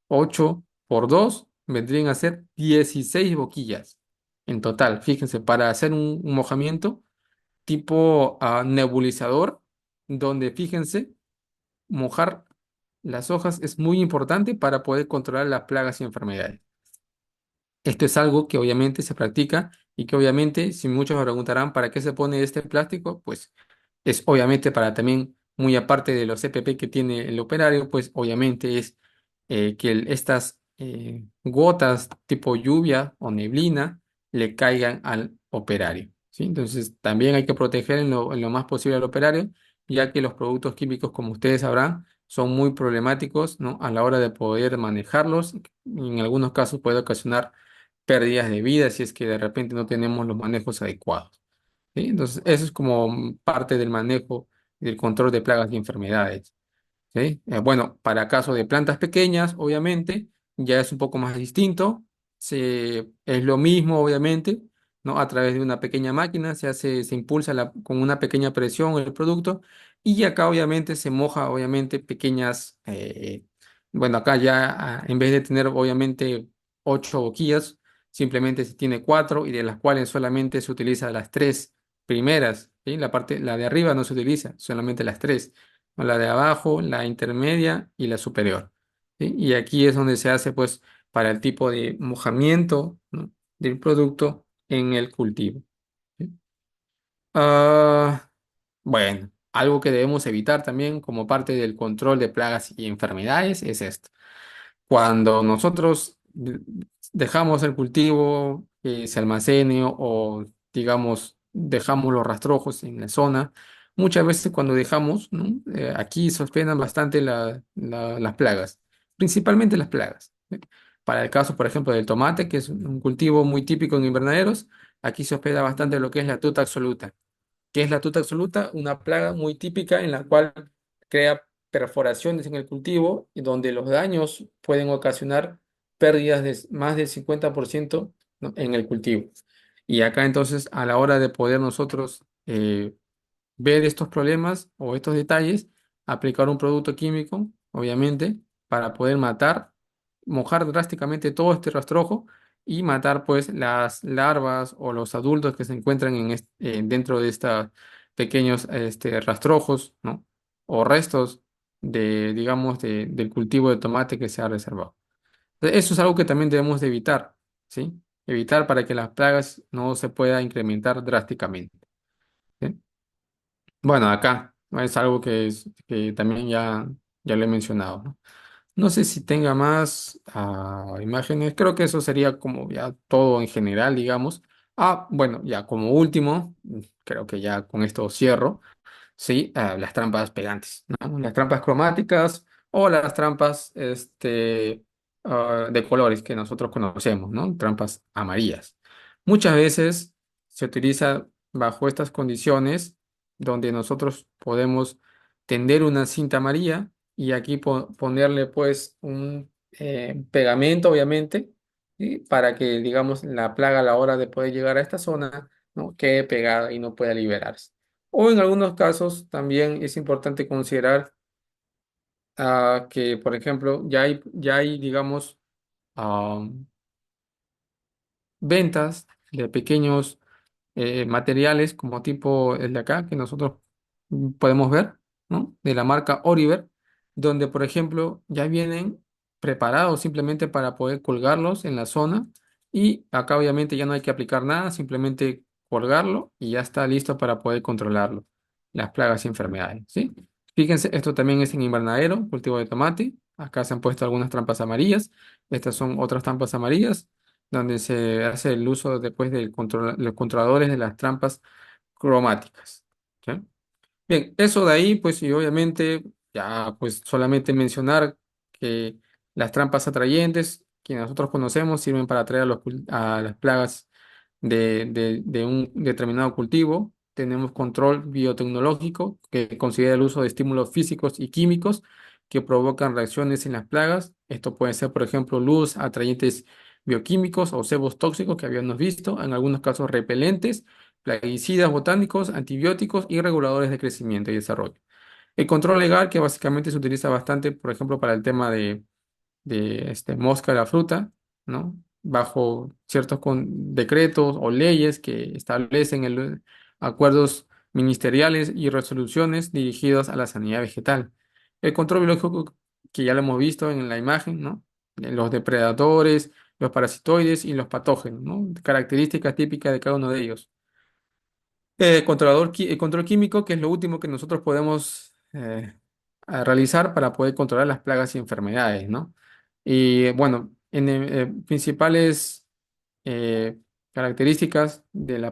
8 por 2 vendrían a ser 16 boquillas en total. Fíjense, para hacer un mojamiento tipo nebulizador, donde fíjense, mojar las hojas es muy importante para poder controlar las plagas y enfermedades. Esto es algo que obviamente se practica y que obviamente, si muchos me preguntarán para qué se pone este plástico, pues es obviamente para también, muy aparte de los CPP que tiene el operario, pues obviamente es que estas gotas tipo lluvia o neblina le caigan al operario, ¿sí? Entonces también hay que proteger en lo más posible al operario, ya que los productos químicos, como ustedes sabrán, son muy problemáticos, ¿no? A la hora de poder manejarlos. En algunos casos puede ocasionar pérdidas de vida si es que de repente no tenemos los manejos adecuados. ¿Sí? Entonces, eso es como parte del manejo y del control de plagas y enfermedades. ¿Sí? Bueno, para caso de plantas pequeñas, obviamente, ya es un poco más distinto. Es lo mismo, obviamente, ¿no? A través de una pequeña máquina se impulsa con una pequeña presión el producto y acá obviamente se moja, obviamente, pequeñas, bueno, acá ya en vez de tener, obviamente, ocho boquillas, simplemente se tiene cuatro y de las cuales solamente se utiliza las tres primeras, ¿sí? La de arriba no se utiliza, solamente las tres, ¿no? La de abajo, la intermedia y la superior, ¿sí? Y aquí es donde se hace, pues, para el tipo de mojamiento, ¿no? Del producto en el cultivo. ¿Sí? Ah, bueno, algo que debemos evitar también como parte del control de plagas y enfermedades es esto. Cuando nosotros dejamos el cultivo que se almacene o, digamos, dejamos los rastrojos en la zona, muchas veces cuando dejamos, ¿no? Aquí se hospedan bastante las plagas, principalmente las plagas. ¿Sí? Para el caso, por ejemplo, del tomate, que es un cultivo muy típico en invernaderos, aquí se hospeda bastante lo que es la tuta absoluta. ¿Qué es la tuta absoluta? Una plaga muy típica en la cual crea perforaciones en el cultivo y donde los daños pueden ocasionar pérdidas de más del 50%, ¿no? En el cultivo. Y acá entonces, a la hora de poder nosotros ver estos problemas o estos detalles, aplicar un producto químico, obviamente, para poder matar, mojar drásticamente todo este rastrojo y matar pues las larvas o los adultos que se encuentran dentro de estos pequeños rastrojos, ¿no? O restos digamos, del cultivo de tomate que se ha reservado. Entonces, eso es algo que también debemos de evitar, ¿sí? Evitar para que las plagas no se puedan incrementar drásticamente. ¿Sí? Bueno, acá ¿no? Es algo que también ya lo he mencionado, ¿no? No sé si tenga más imágenes, creo que eso sería como ya todo en general, digamos. Bueno, ya como último, creo que ya con esto cierro. Sí, las trampas pegantes, ¿no? Las trampas cromáticas o las trampas de colores que nosotros conocemos, ¿no? Trampas amarillas. Muchas veces se utiliza bajo estas condiciones donde nosotros podemos tender una cinta amarilla y aquí ponerle pues un pegamento, obviamente, ¿sí? Para que, digamos, la plaga a la hora de poder llegar a esta zona, ¿no? Quede pegada y no pueda liberarse. O en algunos casos también es importante considerar que, por ejemplo, ya hay, digamos, ah, ventas de pequeños materiales como tipo el de acá que nosotros podemos ver, ¿no? De la marca Oriver, donde, por ejemplo, ya vienen preparados simplemente para poder colgarlos en la zona y acá obviamente ya no hay que aplicar nada, simplemente colgarlo y ya está listo para poder controlarlo, las plagas y enfermedades, ¿sí? Fíjense, esto también es en invernadero, cultivo de tomate. Acá se han puesto algunas trampas amarillas. Estas son otras trampas amarillas, donde se hace el uso después de los controladores de las trampas cromáticas. ¿Sí? Bien, eso de ahí, pues, y obviamente, ya, pues, solamente mencionar que las trampas atrayentes, que nosotros conocemos, sirven para atraer a las plagas de un determinado cultivo. Tenemos control biotecnológico, que considera el uso de estímulos físicos y químicos que provocan reacciones en las plagas. Esto puede ser, por ejemplo, luz, atrayentes bioquímicos o sebos tóxicos que habíamos visto, en algunos casos repelentes, plaguicidas botánicos, antibióticos y reguladores de crecimiento y desarrollo. El control legal, que básicamente se utiliza bastante, por ejemplo, para el tema de mosca de la fruta, ¿no? Bajo ciertos decretos o leyes que establecen acuerdos ministeriales y resoluciones dirigidas a la sanidad vegetal. El control biológico, que ya lo hemos visto en la imagen, ¿no? Los depredadores, los parasitoides y los patógenos, ¿no? Características típicas de cada uno de ellos. El control químico, que es lo último que nosotros podemos realizar para poder controlar las plagas y enfermedades, ¿no? Y bueno, principales eh, características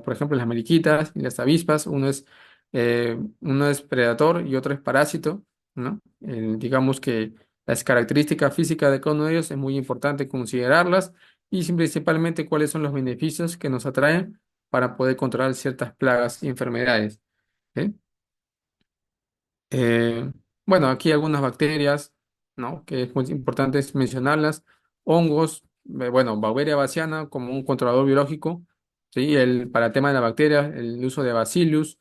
por ejemplo, las mariquitas y las avispas, uno es predator y otro es parásito, ¿no? Digamos que las características físicas de cada uno de ellos es muy importante considerarlas y principalmente cuáles son los beneficios que nos atraen para poder controlar ciertas plagas y enfermedades. ¿Sí? Eh, bueno, aquí algunas bacterias, ¿no? Que es muy importante mencionarlas. Hongos, bueno, Beauveria baciana como un controlador biológico, ¿sí? Para el tema de la bacteria, el uso de Bacillus.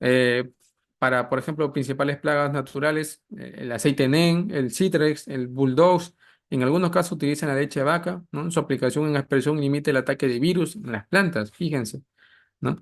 eh, para, por ejemplo, principales plagas naturales, el aceite NEN, el Citrex, el Bulldogs. En algunos casos utilizan la leche de vaca, ¿no? Su aplicación en aspersión limita el ataque de virus en las plantas, fíjense. ¿No?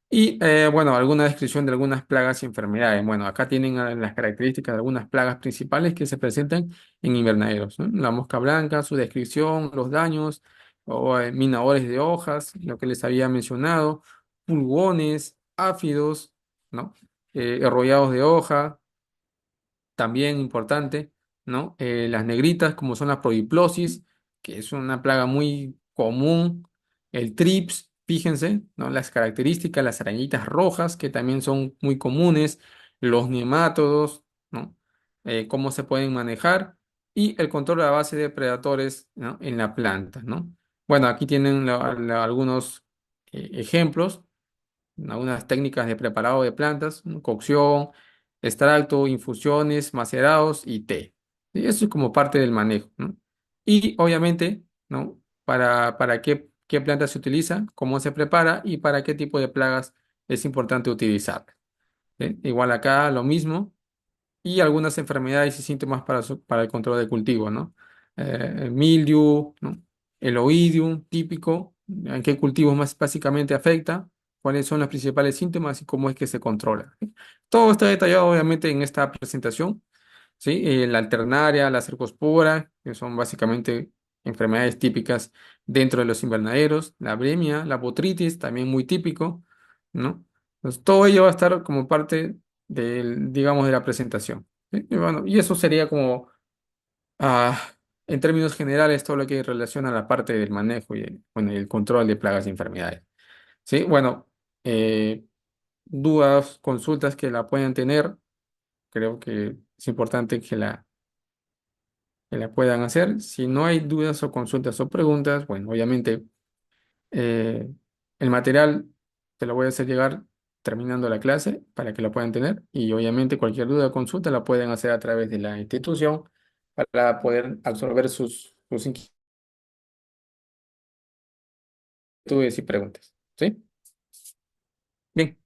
Y bueno, alguna descripción de algunas plagas y enfermedades. Bueno, acá tienen las características de algunas plagas principales que se presentan en invernaderos, ¿no? La mosca blanca, su descripción, los daños, o minadores de hojas, lo que les había mencionado, pulgones, áfidos, ¿no? Enrollados de hoja, también importante, ¿no? Las negritas, como son las proiplosis, que es una plaga muy común, el trips, fíjense, ¿no? Las características, las arañitas rojas, que también son muy comunes, los nemátodos, ¿no? Cómo se pueden manejar, y el control a base de predadores, ¿no? En la planta, ¿no? Bueno, aquí tienen algunos ejemplos, algunas técnicas de preparado de plantas, ¿no? Cocción, extracto, infusiones, macerados y té. Y eso es como parte del manejo, ¿no? Y obviamente, ¿no? Para qué planta se utiliza, cómo se prepara y para qué tipo de plagas es importante utilizar. ¿Sí? Igual acá lo mismo, y algunas enfermedades y síntomas para el control del cultivo, ¿no? El mildew, ¿no? El oidium típico, en qué cultivos más básicamente afecta, cuáles son los principales síntomas y cómo es que se controla. ¿Sí? Todo está detallado obviamente en esta presentación, ¿sí? La alternaria, la cercospora, que son básicamente enfermedades típicas dentro de los invernaderos, la bremia, la botritis, también muy típico, ¿no? Entonces, todo ello va a estar como parte digamos, de la presentación. ¿Sí? Y bueno, y eso sería como, ah, en términos generales, todo lo que relaciona a la parte del manejo bueno, y el control de plagas y enfermedades. ¿Sí? Bueno, eh, dudas, consultas que la puedan tener, creo que es importante que la puedan hacer. Si no hay dudas o consultas o preguntas, bueno, obviamente eh, el material te lo voy a hacer llegar terminando la clase para que lo puedan tener y obviamente cualquier duda o consulta la pueden hacer a través de la institución para poder absorber sus inquietudes y preguntas. ¿Sí? Bien.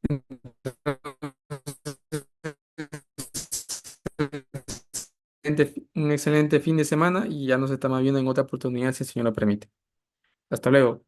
Un excelente fin de semana y ya nos estamos viendo en otra oportunidad si el Señor lo permite. Hasta luego.